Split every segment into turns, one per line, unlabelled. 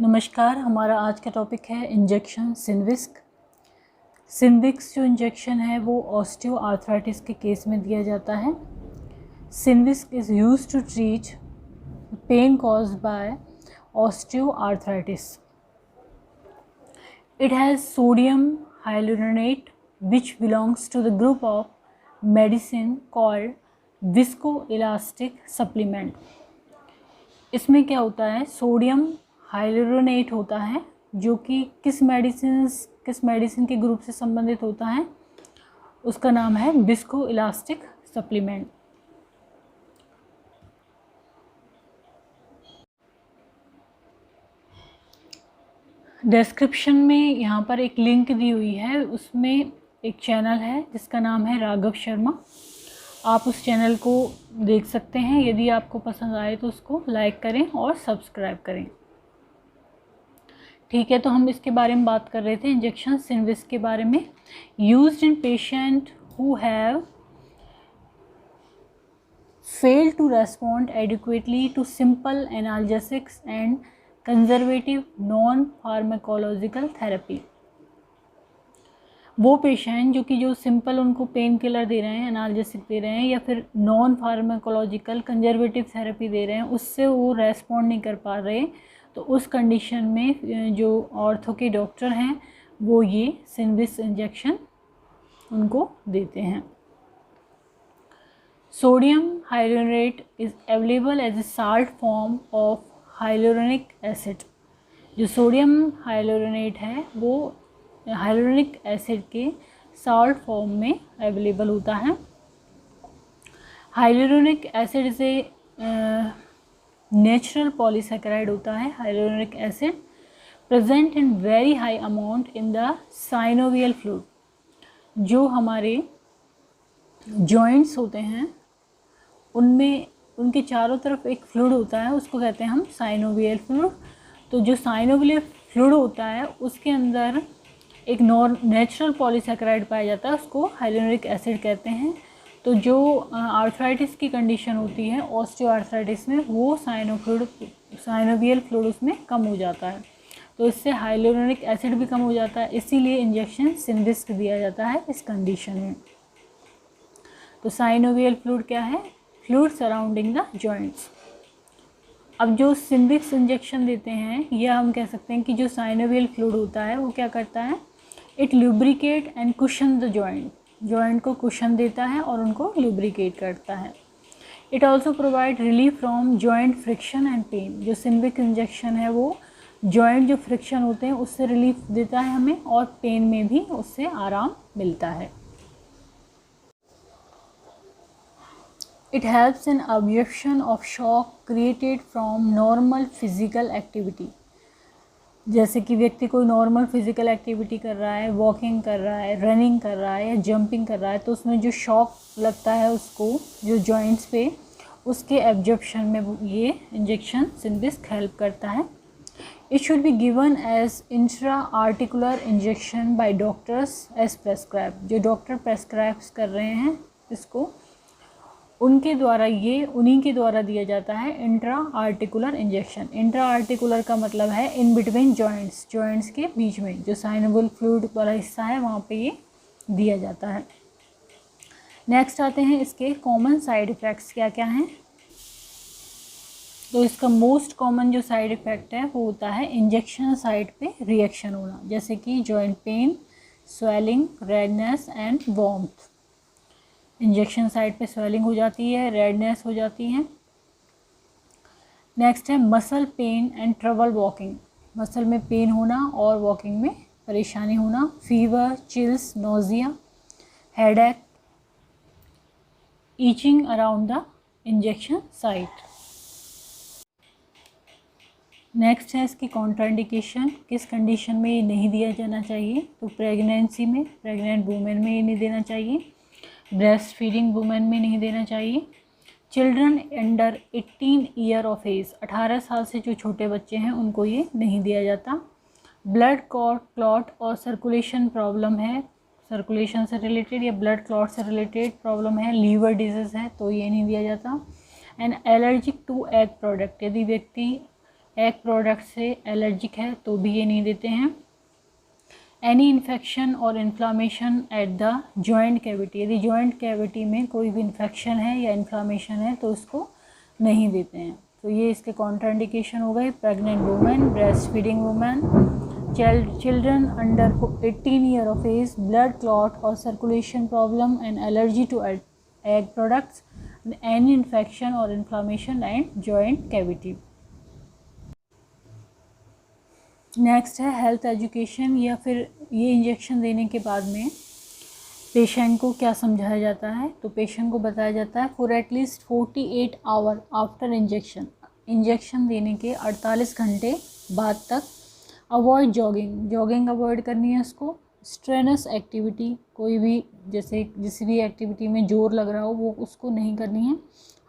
नमस्कार। हमारा आज का टॉपिक है इंजेक्शन सिनविस्क। सिनविस्क जो इंजेक्शन है वो ऑस्टियो आर्थराइटिस के केस में दिया जाता है। Synvisc is used to treat pain caused by osteoarthritis. It has sodium hyaluronate which belongs to the group of medicine called viscoelastic supplement। इसमें क्या होता है, सोडियम हाइलुरोनेट होता है जो कि किस मेडिसिन के ग्रुप से संबंधित होता है, उसका नाम है विस्कोइलास्टिक सप्लीमेंट। डिस्क्रिप्शन में यहाँ पर एक लिंक दी हुई है, उसमें एक चैनल है जिसका नाम है राघव शर्मा। आप उस चैनल को देख सकते हैं। यदि आपको पसंद आए तो उसको लाइक करें और सब्सक्राइब करें। ठीक है, तो हम इसके बारे में बात कर रहे थे, इंजेक्शन सिनविस्क के बारे में। Used in patient who have failed to respond adequately to simple analgesics and conservative non-pharmacological therapy। वो पेशेंट जो सिंपल उनको पेन किलर दे रहे हैं, एनाल्जेसिक दे रहे हैं या फिर नॉन फार्माकोलॉजिकल कंजर्वेटिव थेरेपी दे रहे हैं, उससे वो रेस्पॉन्ड नहीं कर पा रहे, तो उस कंडीशन में जो ऑर्थो के डॉक्टर हैं वो ये सिनविस्क इंजेक्शन उनको देते हैं। Sodium hyaluronate is available as a salt form of hyaluronic acid। जो सोडियम हाइलोरोनेट है वो हाइलोरोनिक एसिड के साल्ट फॉर्म में अवेलेबल होता है। Hyaluronic acid is a natural polysaccharide होता है। Hyaluronic acid present in very high amount in the synovial fluid. जो हमारे जॉइंट्स होते हैं उनमें उनके चारों तरफ एक फ्लूइड होता है, उसको कहते हैं हम साइनोवियल फ्लूइड। तो जो साइनोवियल फ्लूइड होता है उसके अंदर एक नेचुरल पॉलीसैकेराइड पाया जाता है, उसको हाइलोरोनिक एसिड कहते हैं। तो जो आर्थराइटिस की कंडीशन होती है ऑस्टियो आर्थराइटिस में, वो साइनोवियल फ्लूइड उसमें कम हो जाता है, तो इससे हाइलोरोनिक एसिड भी कम हो जाता है। इसीलिए इंजेक्शन सिनविस्क दिया जाता है इस कंडीशन में। तो साइनोवियल फ्लूइड क्या है? Fluid surrounding the joints. अब जो सिनविस्क इंजेक्शन देते हैं, यह हम कह सकते हैं कि जो साइनोवियल फ्लूइड होता है वो क्या करता है, it lubricate and cushion the joint को कुशन देता है और उनको लुब्रिकेट करता है। It also provide relief from joint friction and pain. जो सिनविस्क इंजेक्शन है वो जॉइंट जो फ्रिक्शन होते हैं उससे रिलीफ देता है हमें, और पेन में भी उससे आराम मिलता है। It helps in absorption of shock created from normal physical activity। जैसे कि व्यक्ति कोई नॉर्मल फिजिकल एक्टिविटी कर रहा है, वॉकिंग कर रहा है, रनिंग कर रहा है या जंपिंग कर रहा है, तो उसमें जो शॉक लगता है उसको जो जॉइंट्स पे, उसके एब्जॉर्प्शन में ये इंजेक्शन सिनविस्क हेल्प करता है। It should be given as intra articular injection by doctors as prescribe. जो डॉक्टर प्रेस्क्राइब कर रहे हैं इसको, उन्हीं के द्वारा दिया जाता है intra articular injection. Intra articular का मतलब है इन बिटवीन जॉइंट्स के बीच में, जो साइनोवियल फ्लूइड वाला हिस्सा है वहाँ पे ये दिया जाता है। नेक्स्ट आते हैं इसके कॉमन साइड इफ़ेक्ट्स क्या क्या हैं। तो इसका मोस्ट कॉमन जो साइड इफ़ेक्ट है वो होता है इंजेक्शन साइट पे रिएक्शन होना, जैसे कि joint pain, swelling, redness and warmth. Injection site पे स्वेलिंग हो जाती है, रेडनेस हो जाती है। नेक्स्ट है muscle pain and trouble walking. Muscle में पेन होना और वॉकिंग में परेशानी होना। Fever, chills, nausea, headache, itching around the injection site. Next है इसकी कॉन्ट्राइंडिकेशन, किस कंडीशन में ये नहीं दिया जाना चाहिए। तो प्रेगनेंसी में, प्रेग्नेंट वुमेन में ये नहीं देना चाहिए। ब्रेस्ट फीडिंग वुमेन में नहीं देना चाहिए। Children under 18 year of age, 18 साल से जो छोटे बच्चे हैं उनको ये नहीं दिया जाता। ब्लड क्लॉट और सर्कुलेशन प्रॉब्लम है, सर्कुलेशन से रिलेटेड या ब्लड क्लॉट से रिलेटेड प्रॉब्लम है, लीवर डिजीज़ है, तो ये नहीं दिया जाता। And allergic to egg product, यदि व्यक्ति एग प्रोडक्ट से एलर्जिक है तो भी ये नहीं देते हैं। एनी इन्फेक्शन और inflammation at the joint cavity, यदि जॉइंट कैविटी में कोई भी इन्फेक्शन है या इन्फ्लामेशन है तो उसको नहीं देते हैं। तो ये इसके कॉन्ट्राइंडिकेशन हो गए। Pregnant women, breast feeding women, children under 18 year of age, blood clot or circulation problem and allergy to egg products, any infection or inflammation and joint cavity। Next है हेल्थ एजुकेशन, या फिर ये injection देने के बाद में patient को क्या समझाया जाता है। तो पेशेंट को बताया जाता है for at least 48 hour after injection देने के 48 घंटे बाद तक अवॉइड जॉगिंग अवॉइड करनी है उसको। स्ट्रेनस एक्टिविटी, कोई भी जैसे किसी भी एक्टिविटी में जोर लग रहा हो वो उसको नहीं करनी है।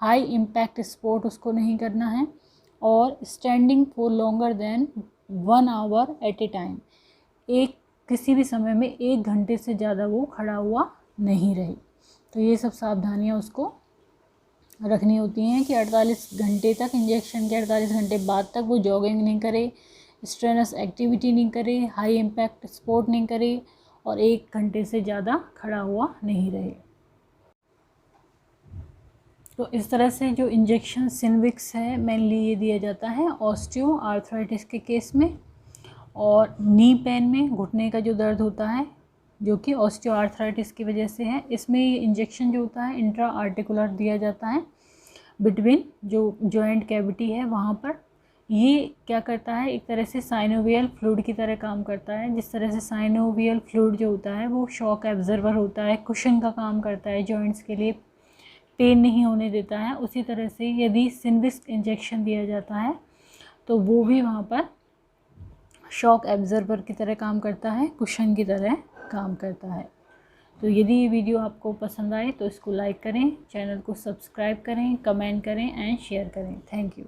हाई इम्पैक्ट स्पोर्ट उसको नहीं करना है। और standing for longer than 1 hour at a time, एक किसी भी समय में 1 घंटे से ज़्यादा वो खड़ा हुआ नहीं रहे। तो ये सब सावधानियाँ उसको रखनी होती हैं कि 48 घंटे तक, इंजेक्शन के 48 घंटे बाद तक वो जॉगिंग नहीं करे, स्ट्रेनस एक्टिविटी नहीं करे, हाई इम्पैक्ट स्पोर्ट नहीं करे और 1 घंटे से ज़्यादा खड़ा हुआ नहीं रहे। तो इस तरह से जो इंजेक्शन सिनविक्स है मेनली ये दिया जाता है ऑस्टियो आर्थराइटिस के केस में, और नी पेन में, घुटने का जो दर्द होता है जो कि ऑस्टियो आर्थराइटिस की वजह से है, इसमें ये इंजेक्शन जो होता है इंट्रा आर्टिकुलर दिया जाता है बिटवीन जो जॉइंट कैविटी है वहाँ पर। ये क्या करता है, एक तरह से साइनोवियल फ्लूइड की तरह काम करता है। जिस तरह से साइनोवियल फ्लूइड जो होता है वो शॉक एब्जर्वर होता है, कुशन का काम करता है जॉइंट्स के लिए, पेन नहीं होने देता है, उसी तरह से यदि सिनविक्स इंजेक्शन दिया जाता है तो वो भी वहाँ पर शॉक एब्जर्वर की तरह काम करता है, कुशन की तरह काम करता है। तो यदि ये वीडियो आपको पसंद आए तो इसको लाइक करें, चैनल को सब्सक्राइब करें, कमेंट करें एंड शेयर करें। Thank you.